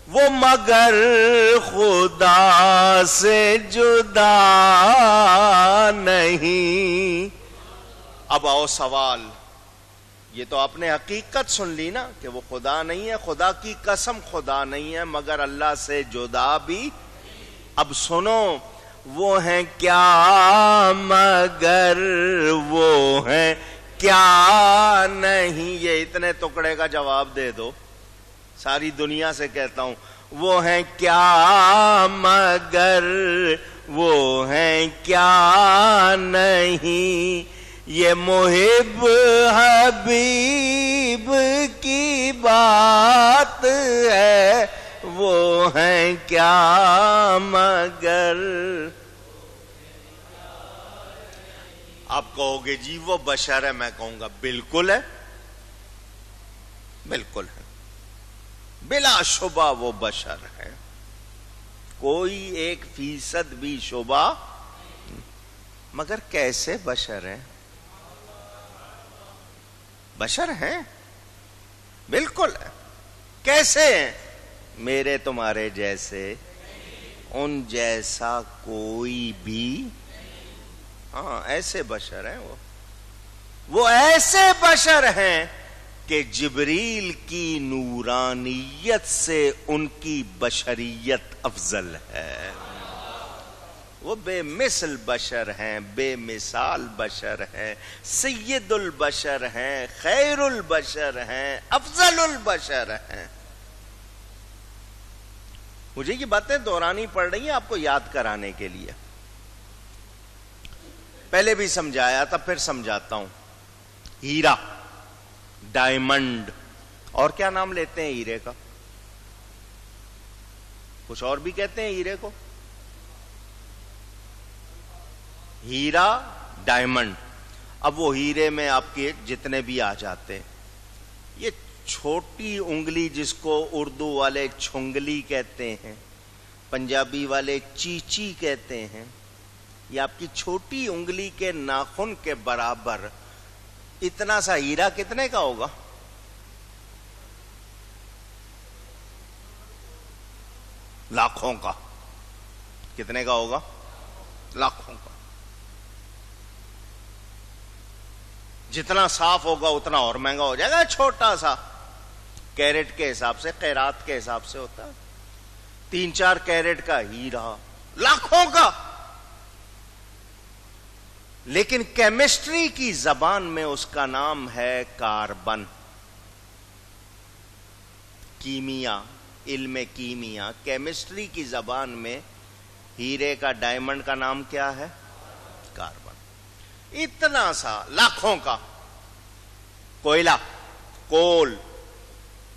وہ مگر خدا سے جدا نہیں. اب آؤ سوال، یہ تو آپ نے حقیقت سن لی نا کہ وہ خدا نہیں ہے، خدا کی قسم خدا نہیں ہے، مگر اللہ سے جدا بھی. اب سنو، وہ ہیں کیا مگر وہ ہیں کیا نہیں. یہ اتنے ٹکڑے کا جواب دے دو. ساری دنیا سے کہتا ہوں، وہ ہیں کیا مگر وہ ہیں کیا نہیں. یہ محب حبیب کی بات ہے، وہ ہیں کیا مگر. آپ کہو گے جی وہ بشر ہے، میں کہوں گا بالکل ہے، بالکل ہے، بلا شبہ وہ بشر ہے، کوئی 1% بھی شبہ. مگر کیسے بشر ہیں؟ بشر ہیں، بالکل ہے. کیسے ہیں؟ میرے تمہارے جیسے، ان جیسا کوئی بھی. ہاں ایسے بشر ہیں. وہ ایسے بشر ہیں کہ جبریل کی نورانیت سے ان کی بشریت افضل ہے. وہ بے مثل بشر ہیں، بے مثال بشر ہیں، سید البشر ہیں، خیر البشر ہیں، افضل البشر ہیں. مجھے یہ باتیں دہرانی پڑ رہی ہیں آپ کو یاد کرانے کے لیے. پہلے بھی سمجھایا تھا، پھر سمجھاتا ہوں. ہیرا، ڈائمنڈ، اور کیا نام لیتے ہیں ہیرے کا؟ کچھ اور بھی کہتے ہیں ہیرے کو. ہیرا، ڈائمنڈ. اب وہ ہیرے میں آپ کے جتنے بھی آ جاتے ہیں، یہ چھوٹی انگلی جس کو اردو والے چھنگلی کہتے ہیں، پنجابی والے چیچی کہتے ہیں، یہ آپ کی چھوٹی انگلی کے ناخن کے برابر اتنا سا ہیرا کتنے کا ہوگا؟ لاکھوں کا. کتنے کا ہوگا؟ لاکھوں کا. جتنا صاف ہوگا اتنا اور مہنگا ہو جائے گا. چھوٹا سا کیرٹ کے حساب سے، قیرات کے حساب سے ہوتا ہے. 3-4 کیرٹ کا ہیرا لاکھوں کا. لیکن کیمسٹری کی زبان میں اس کا نام ہے کاربن. کیمیا، علم کیمیا، کیمسٹری کی زبان میں ہیرے کا، ڈائمنڈ کا نام کیا ہے؟ کاربن. اتنا سا لاکھوں کا. کوئلہ، کول،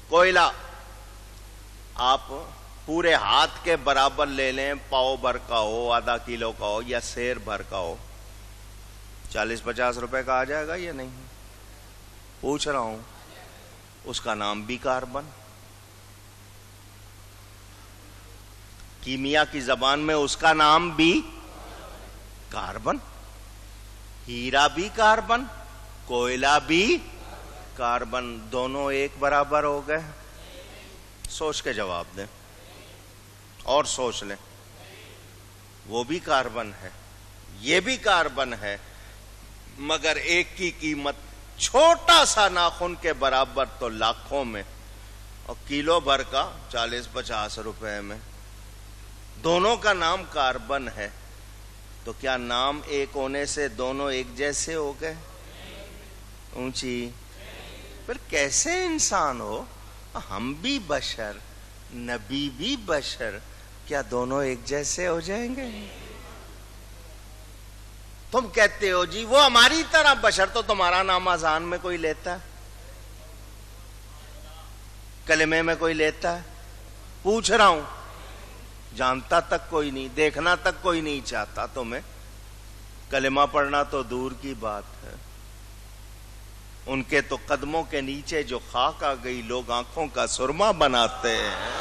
کوئلہ آپ پورے ہاتھ کے برابر لے لیں، پاؤ بھر کا ہو، آدھا کلو کا ہو یا سیر بھر کا ہو، 40-50 روپے کا آ جائے گا یا نہیں؟ پوچھ رہا ہوں. اس کا نام بھی کاربن. کیمیا کی زبان میں اس کا نام بھی کاربن. ہیرا بھی کاربن، کوئلہ بھی کاربن. دونوں ایک برابر ہو گئے؟ سوچ کے جواب دیں، اور سوچ لیں. وہ بھی کاربن ہے، یہ بھی کاربن ہے، مگر ایک کی قیمت چھوٹا سا ناخن کے برابر تو لاکھوں میں، اور کلو بھر کا 40-50 روپے میں. دونوں کا نام کاربن ہے. تو کیا نام ایک ہونے سے دونوں ایک جیسے ہو گئے؟ اونچی. پھر کیسے انسان ہو؟ ہم بھی بشر، نبی بھی بشر، کیا دونوں ایک جیسے ہو جائیں گے؟ تم کہتے ہو جی وہ ہماری طرح بشر، تو تمہارا نام اذان میں کوئی لیتا ہے؟ کلمے میں کوئی لیتا ہے؟ پوچھ رہا ہوں. جانتا تک کوئی نہیں، دیکھنا تک کوئی نہیں چاہتا تمہیں. کلمہ پڑھنا تو دور کی بات ہے. ان کے تو قدموں کے نیچے جو خاک آ گئی، لوگ آنکھوں کا سرما بناتے ہیں.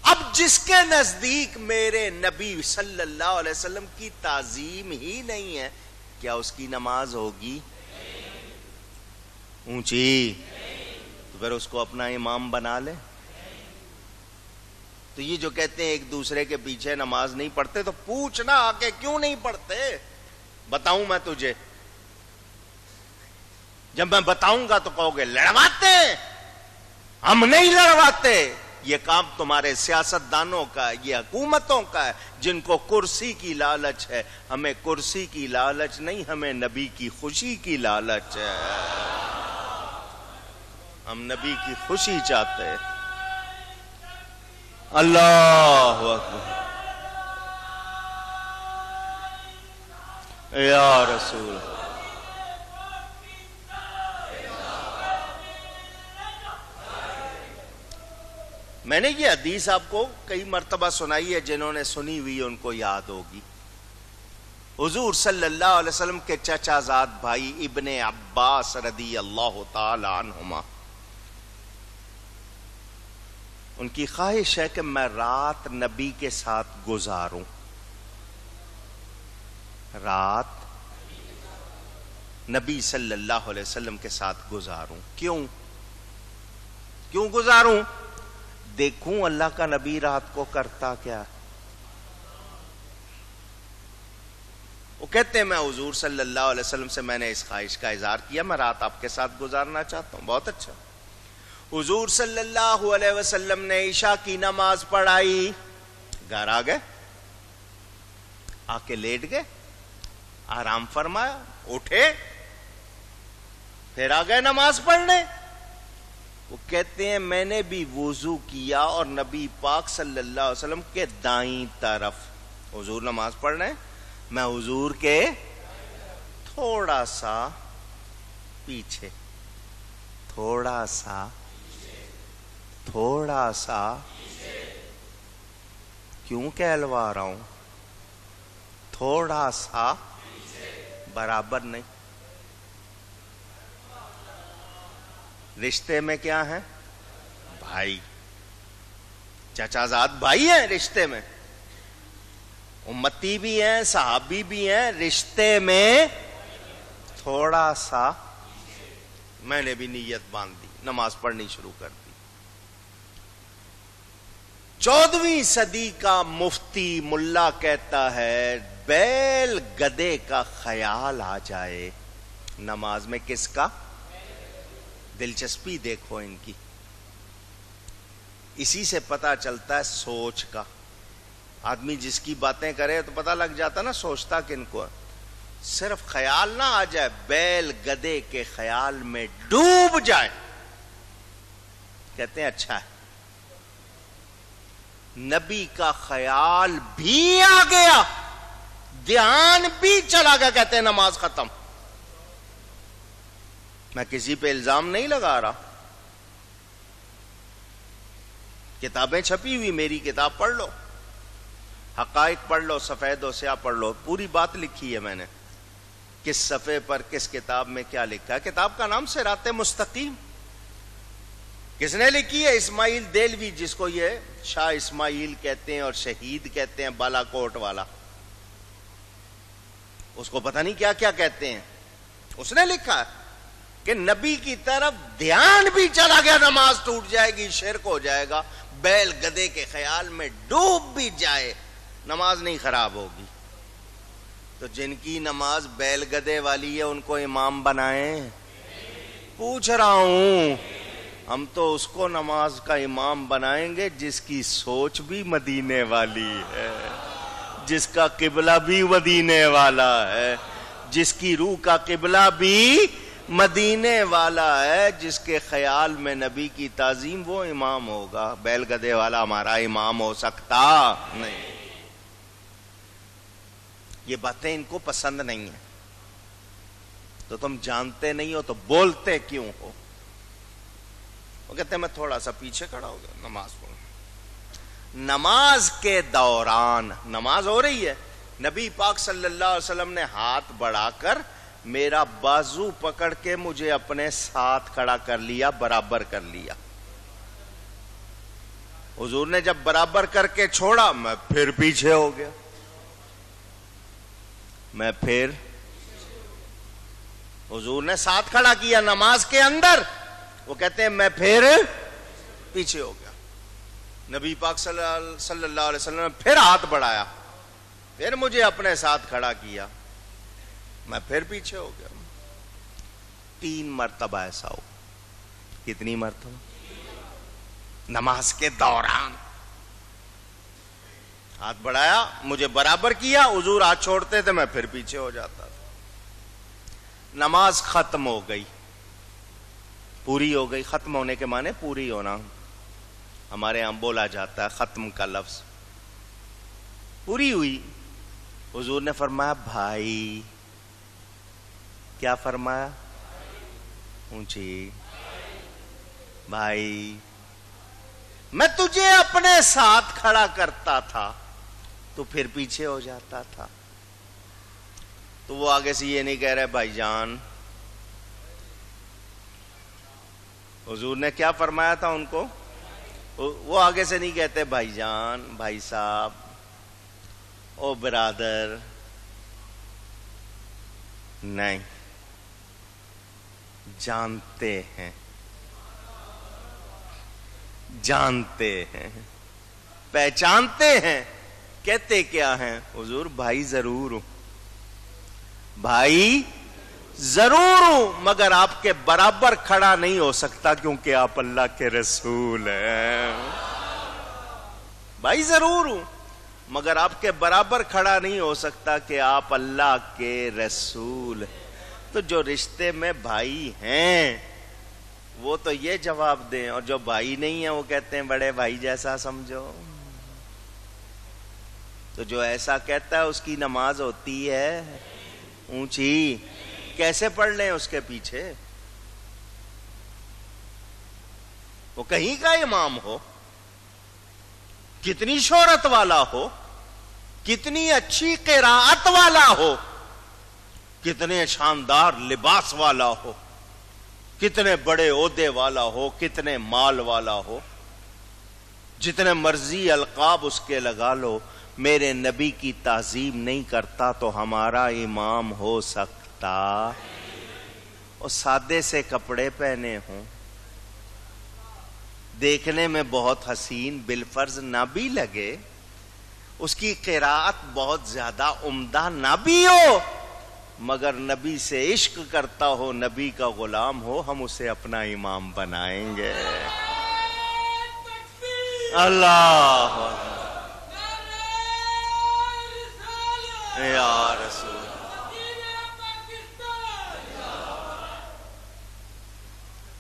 اب جس کے نزدیک میرے نبی صلی اللہ علیہ وسلم کی تعظیم ہی نہیں ہے، کیا اس کی نماز ہوگی؟ اونچی. تو پھر اس کو اپنا امام بنا لے. تو یہ جو کہتے ہیں ایک دوسرے کے پیچھے نماز نہیں پڑھتے، تو پوچھنا آ کے کیوں نہیں پڑھتے. بتاؤں میں تجھے، جب میں بتاؤں گا تو کہو گے لڑواتے. ہم نہیں لڑواتے. یہ کام تمہارے سیاست دانوں کا ہے، یہ حکومتوں کا ہے جن کو کرسی کی لالچ ہے. ہمیں کرسی کی لالچ نہیں، ہمیں نبی کی خوشی کی لالچ ہے. ہم نبی کی خوشی چاہتے ہیں. اللہ اکبر یا رسول. میں نے یہ حدیث آپ کو کئی مرتبہ سنائی ہے، جنہوں نے سنی ہوئی ان کو یاد ہوگی. حضور صلی اللہ علیہ وسلم کے چچا زاد بھائی ابن عباس رضی اللہ تعالی عنہما، ان کی خواہش ہے کہ میں رات نبی کے ساتھ گزاروں. رات نبی صلی اللہ علیہ وسلم کے ساتھ گزاروں. کیوں گزاروں؟ دیکھوں اللہ کا نبی رات کو کرتا کیا. وہ کہتے ہیں میں حضور صلی اللہ علیہ وسلم سے میں نے اس خواہش کا اظہار کیا، میں رات آپ کے ساتھ گزارنا چاہتا ہوں. بہت اچھا. حضور صلی اللہ علیہ وسلم نے عشاء کی نماز پڑھائی، گھر آ گئے، آ کے لیٹ گئے، آرام فرمایا، اٹھے، پھر آ گئے نماز پڑھنے. وہ کہتے ہیں میں نے بھی وضو کیا اور نبی پاک صلی اللہ علیہ وسلم کے دائیں طرف. حضور نماز پڑھ رہے ہیں، میں حضور کے تھوڑا سا پیچھے، تھوڑا سا کیوں کہلوا رہا ہوں؟ تھوڑا سا برابر نہیں. رشتے میں کیا ہے؟ بھائی. چچا زاد بھائی ہیں رشتے میں، امتی بھی ہیں، صحابی بھی ہیں. رشتے میں تھوڑا سا. میں نے بھی نیت باندھ دی، نماز پڑھنی شروع کر دی. 14ویں صدی کا مفتی ملا کہتا ہے بیل گدے کا خیال آ جائے نماز میں. کس کا؟ دلچسپی دیکھو ان کی. اسی سے پتا چلتا ہے سوچ کا. آدمی جس کی باتیں کرے تو پتا لگ جاتا نا سوچتا کن کو. صرف خیال نہ آ جائے، بیل گدے کے خیال میں ڈوب جائے، کہتے ہیں اچھا ہے. نبی کا خیال بھی آ گیا، دھیان بھی چلا گیا، کہتے ہیں نماز ختم. میں کسی پہ الزام نہیں لگا رہا. کتابیں چھپی ہوئی، میری کتاب پڑھ لو، حقائق پڑھ لو، سفید و سیاہ پڑھ لو، پوری بات لکھی ہے میں نے، کس صفحے پر کس کتاب میں کیا لکھا ہے. کتاب کا نام صراط مستقیم. کس نے لکھی ہے؟ اسماعیل دیلوی، جس کو یہ شاہ اسماعیل کہتے ہیں اور شہید کہتے ہیں، بالا کوٹ والا. اس کو پتہ نہیں کیا کیا کہتے ہیں. اس نے لکھا ہے کہ نبی کی طرف دھیان بھی چلا گیا، نماز ٹوٹ جائے گی، شرک ہو جائے گا. بیل گدے کے خیال میں ڈوب بھی جائے، نماز نہیں خراب ہوگی. تو جن کی نماز بیل گدے والی ہے ان کو امام بنائیں؟ پوچھ رہا ہوں. ہم تو اس کو نماز کا امام بنائیں گے جس کی سوچ بھی مدینے والی ہے، جس کا قبلہ بھی مدینے والا ہے، جس کی روح کا قبلہ بھی مدینے والا ہے، جس کے خیال میں نبی کی تعظیم، وہ امام ہوگا. بیل گدے والا ہمارا امام ہو سکتا نہیں. یہ باتیں ان کو پسند نہیں ہیں. تو تم جانتے نہیں ہو تو بولتے کیوں ہو؟ وہ کہتے ہیں میں تھوڑا سا پیچھے کھڑا ہو گیا، نماز پڑھوں. نماز کے دوران نماز ہو رہی ہے، نبی پاک صلی اللہ علیہ وسلم نے ہاتھ بڑھا کر میرا بازو پکڑ کے مجھے اپنے ساتھ کھڑا کر لیا، برابر کر لیا. حضور نے جب برابر کر کے چھوڑا، میں پھر پیچھے ہو گیا. حضور نے ساتھ کھڑا کیا نماز کے اندر. وہ کہتے ہیں میں پھر پیچھے ہو گیا. نبی پاک صلی اللہ علیہ وسلم نے پھر ہاتھ بڑھایا, پھر مجھے اپنے ساتھ کھڑا کیا, میں پھر پیچھے ہو گیا. 3 مرتبہ ایسا ہو. کتنی مرتبہ؟ نماز کے دوران ہاتھ بڑھایا, مجھے برابر کیا, حضور ہاتھ چھوڑتے تھے, میں پھر پیچھے ہو جاتا تھا. نماز ختم ہو گئی, پوری ہو گئی. ختم ہونے کے معنی پوری ہونا, ہمارے یہاں بولا جاتا ہے ختم کا لفظ. پوری ہوئی. حضور نے فرمایا بھائی. کیا فرمایا؟ اونچی, بھائی میں تجھے اپنے ساتھ کھڑا کرتا تھا, تو پھر پیچھے ہو جاتا تھا. تو وہ آگے سے یہ نہیں کہہ رہے بھائی جان. حضور نے کیا فرمایا تھا ان کو؟ وہ آگے سے نہیں کہتے بھائی جان, بھائی صاحب, او برادر. نہیں, جانتے ہیں, جانتے ہیں, پہچانتے ہیں. کہتے کیا ہیں حضور؟ بھائی ضرور ہوں, بھائی ضرور ہوں, مگر آپ کے برابر کھڑا نہیں ہو سکتا کیونکہ آپ اللہ کے رسول ہیں. بھائی ضرور ہوں, مگر آپ کے برابر کھڑا نہیں ہو سکتا کہ آپ اللہ کے رسول ہیں. تو جو رشتے میں بھائی ہیں وہ تو یہ جواب دیں, اور جو بھائی نہیں ہیں وہ کہتے ہیں بڑے بھائی جیسا سمجھو. تو جو ایسا کہتا ہے اس کی نماز ہوتی ہے اونچی. کیسے پڑھ لیں اس کے پیچھے؟ وہ کہیں کا امام ہو, کتنی شہرت والا ہو, کتنی اچھی قراءت والا ہو, کتنے شاندار لباس والا ہو, کتنے بڑے عہدے والا ہو, کتنے مال والا ہو, جتنے مرضی القاب اس کے لگا لو, میرے نبی کی تعظیم نہیں کرتا تو ہمارا امام ہو سکتا؟ اور سادے سے کپڑے پہنے ہوں, دیکھنے میں بہت حسین بالفرض نہ بھی لگے, اس کی قراءت بہت زیادہ عمدہ نہ بھی ہو, مگر نبی سے عشق کرتا ہو, نبی کا غلام ہو, ہم اسے اپنا امام بنائیں گے. اللہ یا رسول.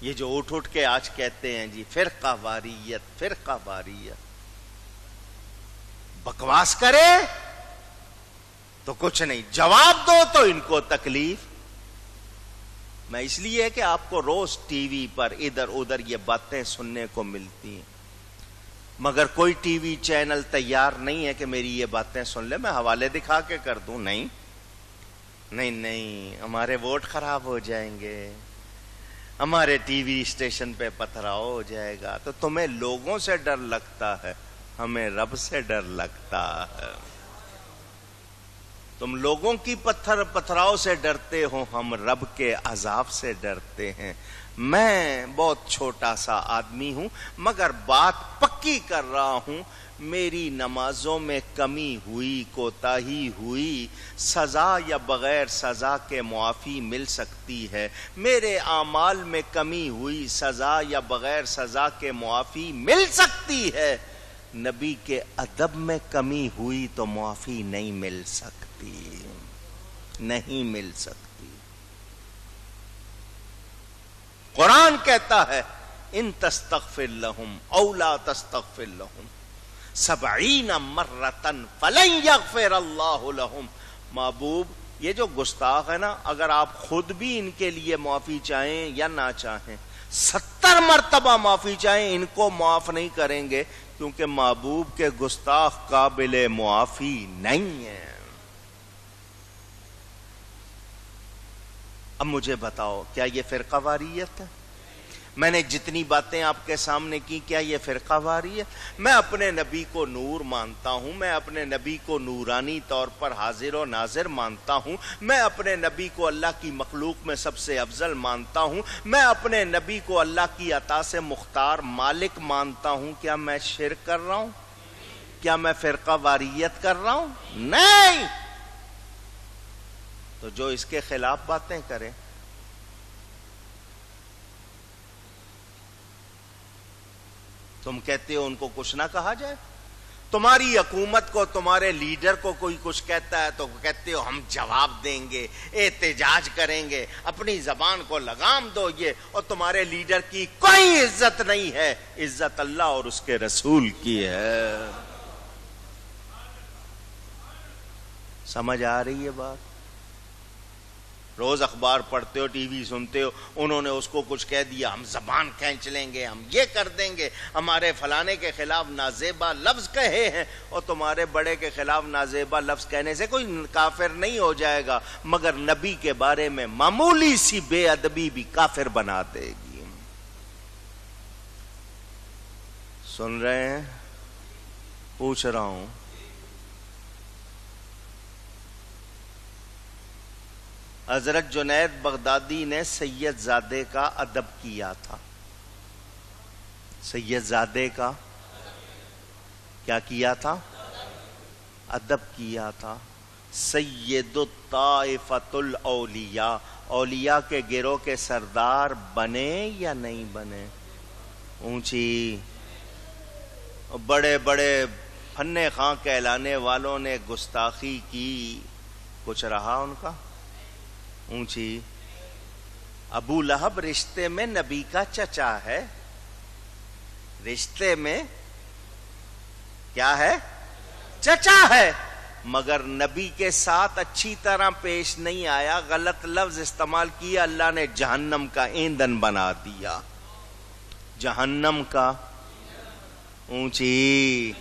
یہ جو اٹھ کے آج کہتے ہیں جی فرقہ واریت, فرقہ واریت, بکواس کرے تو کچھ نہیں, جواب دو تو ان کو تکلیف. میں اس لیے کہ آپ کو روز ٹی وی پر ادھر ادھر یہ باتیں سننے کو ملتی ہیں, مگر کوئی ٹی وی چینل تیار نہیں ہے کہ میری یہ باتیں سن لے. میں حوالے دکھا کے کر دوں؟ نہیں نہیں نہیں, ہمارے ووٹ خراب ہو جائیں گے, ہمارے ٹی وی اسٹیشن پہ پتھراؤ ہو جائے گا. تو تمہیں لوگوں سے ڈر لگتا ہے, ہمیں رب سے ڈر لگتا ہے. تم لوگوں کی پتھراؤ سے ڈرتے ہو, ہم رب کے عذاب سے ڈرتے ہیں. میں بہت چھوٹا سا آدمی ہوں, مگر بات پکی کر رہا ہوں. میری نمازوں میں کمی ہوئی, کوتاہی ہوئی, سزا یا بغیر سزا کے معافی مل سکتی ہے. میرے اعمال میں کمی ہوئی, سزا یا بغیر سزا کے معافی مل سکتی ہے. نبی کے ادب میں کمی ہوئی تو معافی نہیں مل سکتی, نہیں مل سکتی. قرآن کہتا ہے ان تستغفر لهم او لا تستغفر لهم 70 مرة فلن يغفر الله لهم. محبوب, یہ جو گستاخ ہے نا, اگر آپ خود بھی ان کے لیے معافی چاہیں یا نہ چاہیں, 70 مرتبہ معافی چاہیں, ان کو معاف نہیں کریں گے, کیونکہ محبوب کے گستاخ قابل معافی نہیں ہیں. اب مجھے بتاؤ, کیا یہ فرقہ واریت ہے؟ میں نے جتنی باتیں آپ کے سامنے کی، کیا یہ فرقہ واری ہے؟ میں اپنے نبی کو نور مانتا ہوں، میں اپنے نبی کو نورانی طور پر حاضر و ناظر مانتا ہوں، میں اپنے نبی کو اللہ کی مخلوق میں سب سے افضل مانتا ہوں، میں اپنے نبی کو اللہ کی عطا سے مختار مالک مانتا ہوں۔ کیا میں شرک کر رہا ہوں؟ کیا میں فرقہ واریت کر رہا ہوں؟ نہیں۔ تو جو اس کے خلاف باتیں کرے، تم کہتے ہو ان کو کچھ نہ کہا جائے؟ تمہاری حکومت کو، تمہارے لیڈر کو کوئی کچھ کہتا ہے تو کہتے ہو ہم جواب دیں گے، احتجاج کریں گے، اپنی زبان کو لگام دو یہ، اور تمہارے لیڈر کی کوئی عزت نہیں ہے، عزت اللہ اور اس کے رسول کی ہے۔ سمجھ آ رہی ہے بات؟ روز اخبار پڑھتے ہو، ٹی وی سنتے ہو، انہوں نے اس کو کچھ کہہ دیا، ہم زبان کھینچ لیں گے، ہم یہ کر دیں گے، ہمارے فلانے کے خلاف نازیبا لفظ کہے ہیں، اور تمہارے بڑے کے خلاف نازیبا لفظ کہنے سے کوئی کافر نہیں ہو جائے گا، مگر نبی کے بارے میں معمولی سی بے ادبی بھی کافر بنا دے گی۔ سن رہے ہیں؟ پوچھ رہا ہوں۔ حضرت جنید بغدادی نے سید زادے کا ادب کیا تھا۔ سید زادے کا کیا کیا تھا؟ ادب کیا تھا۔ سید الطائفۃ الاولیاء، اولیاء کے گروہ کے سردار بنے یا نہیں بنے؟ اونچی بڑے بڑے فن خاں کہلانے والوں نے گستاخی کی، کچھ رہا ان کا؟ اونچی ابو لہب رشتے میں نبی کا چچا ہے، رشتے میں کیا ہے؟ چچا ہے، مگر نبی کے ساتھ اچھی طرح پیش نہیں آیا، غلط لفظ استعمال کیا، اللہ نے جہنم کا ایندھن بنا دیا۔ جہنم کا اونچی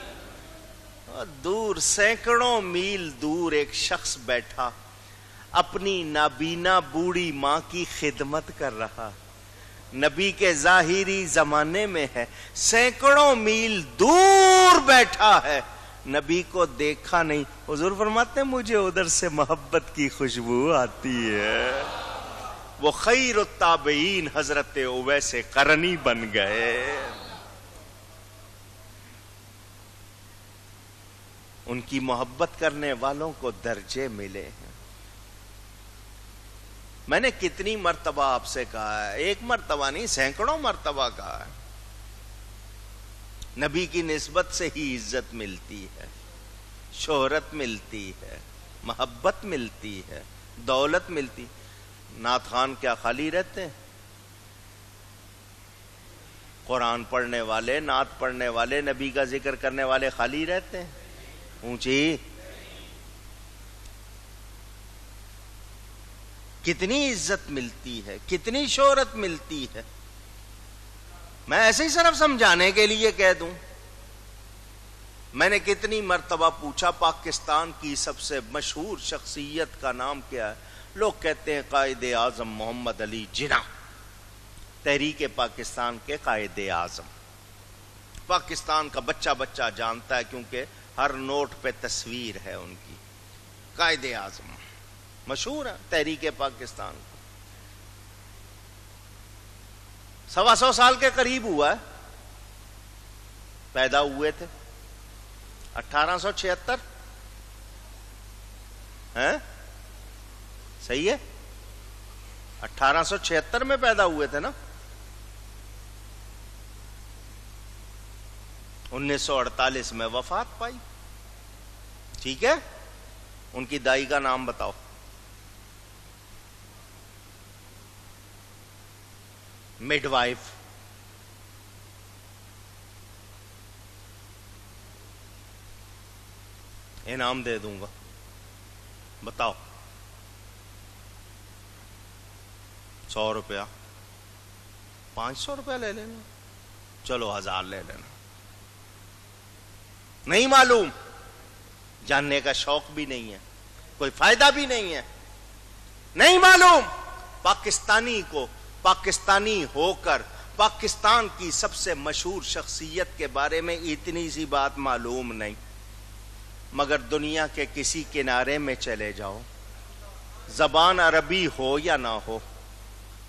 دور، سینکڑوں میل دور ایک شخص بیٹھا، اپنی نابینا بوڑھی ماں کی خدمت کر رہا، نبی کے ظاہری زمانے میں ہے، سینکڑوں میل دور بیٹھا ہے، نبی کو دیکھا نہیں۔ حضور فرماتے ہیں مجھے ادھر سے محبت کی خوشبو آتی ہے۔ وہ خیر التابعین حضرت اویس قرنی بن گئے۔ ان کی محبت کرنے والوں کو درجے ملے ہیں۔ میں نے کتنی مرتبہ آپ سے کہا ہے، ایک مرتبہ نہیں، سینکڑوں مرتبہ کہا ہے، نبی کی نسبت سے ہی عزت ملتی ہے، شہرت ملتی ہے، محبت ملتی ہے، دولت ملتی۔ نعت خوان کیا خالی رہتے ہیں؟ قرآن پڑھنے والے، نعت پڑھنے والے، نبی کا ذکر کرنے والے خالی رہتے ہیں؟ اونچی کتنی عزت ملتی ہے، کتنی شہرت ملتی ہے۔ میں ایسے ہی صرف سمجھانے کے لیے کہہ دوں، میں نے کتنی مرتبہ پوچھا پاکستان کی سب سے مشہور شخصیت کا نام کیا ہے؟ لوگ کہتے ہیں قائد اعظم محمد علی جناح، تحریک پاکستان کے قائد اعظم۔ پاکستان کا بچہ بچہ جانتا ہے، کیونکہ ہر نوٹ پہ تصویر ہے ان کی۔ قائد اعظم مشہور ہے تحریک پاکستان کو، 125 سال کے قریب ہوا ہے، پیدا ہوئے تھے 1876 ہیں؟ صحیح ہے، 1876 میں پیدا ہوئے تھے نا، 1948 میں وفات پائی۔ ٹھیک ہے، ان کی دائی کا نام بتاؤ۔ مڈ وائف، انعام دے دوں گا، بتاؤ۔ 100 روپیہ، 500 روپیہ لے لینا، چلو 1000 لے لینا۔ نہیں معلوم، جاننے کا شوق بھی نہیں ہے، کوئی فائدہ بھی نہیں ہے، نہیں معلوم۔ پاکستانی کو پاکستانی ہو کر پاکستان کی سب سے مشہور شخصیت کے بارے میں اتنی سی بات معلوم نہیں، مگر دنیا کے کسی کنارے میں چلے جاؤ، زبان عربی ہو یا نہ ہو،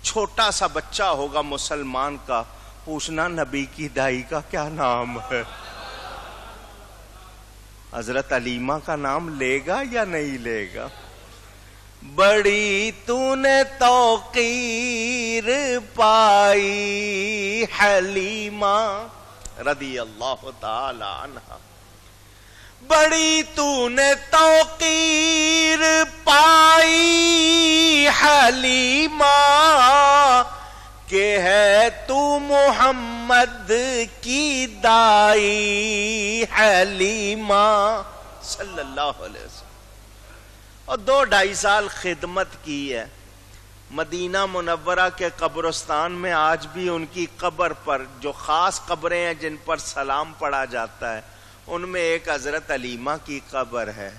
چھوٹا سا بچہ ہوگا مسلمان کا، پوچھنا نبی کی دائی کا کیا نام ہے، حضرت علیمہ کا نام لے گا یا نہیں لے گا؟ بڑی تو نے توقیر پائی حلیمہ رضی اللہ تعالی عنہ، بڑی تو نے توقیر پائی حلیمہ، کہ ہے تو محمد کی دائی حلیمہ صلی اللہ علیہ وسلم، اور 2-2.5 سال خدمت کی ہے مدینہ منورہ کے قبرستان میں۔ آج بھی ان کی قبر پر جو خاص قبریں ہیں جن پر سلام پڑھا جاتا ہے، ان میں ایک حضرت علیمہ کی قبر ہے،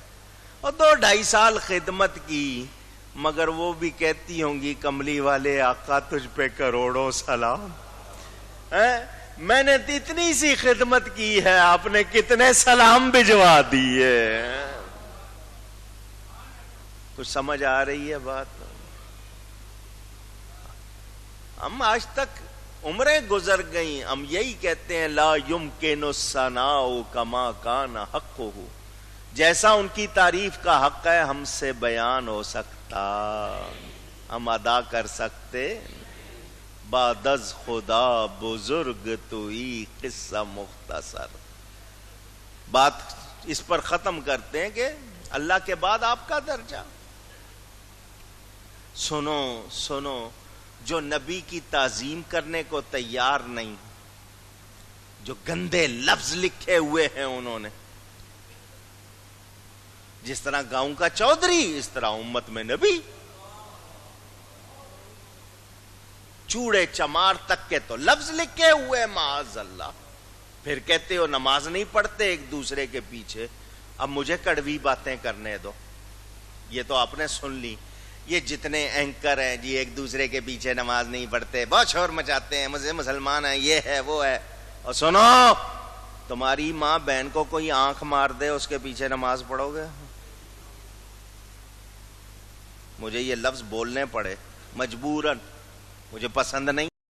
اور 2-2.5 سال خدمت کی، مگر وہ بھی کہتی ہوں گی کملی والے آقا تجھ پہ کروڑوں سلام، میں نے اتنی سی خدمت کی ہے، آپ نے کتنے سلام بھجوا دیے۔ کچھ سمجھ آ رہی ہے بات؟ ہم آج تک عمریں گزر گئیں، ہم یہی کہتے ہیں لا یمکن الثناء کما کان حقہ، جیسا ان کی تعریف کا حق ہے ہم سے بیان ہو سکتا، ہم ادا کر سکتے، بعد از خدا بزرگ توئی قصہ مختصر۔ بات اس پر ختم کرتے ہیں کہ اللہ کے بعد آپ کا درجہ۔ سنو سنو، جو نبی کی تعظیم کرنے کو تیار نہیں، جو گندے لفظ لکھے ہوئے ہیں انہوں نے، جس طرح گاؤں کا چودھری اس طرح امت میں نبی، چوڑے چمار تک کے تو لفظ لکھے ہوئے معاذ اللہ، پھر کہتے ہو نماز نہیں پڑھتے ایک دوسرے کے پیچھے۔ اب مجھے کڑوی باتیں کرنے دو، یہ تو آپ نے سن لی، یہ جتنے اینکر ہیں جی ایک دوسرے کے پیچھے نماز نہیں پڑھتے، بہت شور مچاتے ہیں، مجھے مسلمان ہیں، یہ ہے وہ ہے۔ اور سنو، تمہاری ماں بہن کو کوئی آنکھ مار دے اس کے پیچھے نماز پڑھو گے؟ مجھے یہ لفظ بولنے پڑے مجبوراً، مجھے پسند نہیں۔